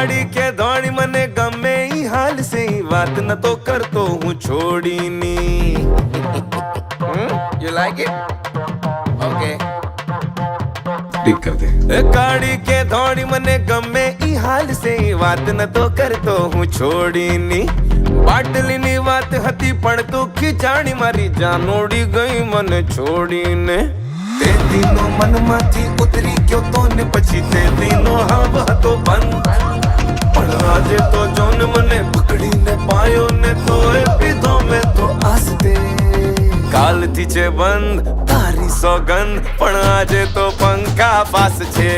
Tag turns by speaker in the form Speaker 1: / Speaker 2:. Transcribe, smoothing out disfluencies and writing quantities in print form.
Speaker 1: કાળી કે ધોળી મને ગમે ઈ હાલ સે વાત ન તો કરતો હું છોડીની યુ લાઈક ઇટ ઓકે
Speaker 2: ઠીક કર દે.
Speaker 1: કાળી કે ધોળી મને ગમે ઈ હાલ સે વાત ન તો કરતો હું છોડીની બાટલીની વાત હતી પણ તું ખીચાણી મારી જાનોડી ગઈ મને છોડીને તે દીનો મનમાંથી ઉતરી ગયો તો ને પછી તે દીનો હાવ હતો બંધ પણ આજે તો જોન મને પકડીને પાયો ને તોય પીધો મેં તો આસ્તે કાલથી છે બંધ તારી સોગંધ પણ આજે તો પંખા પાસ છે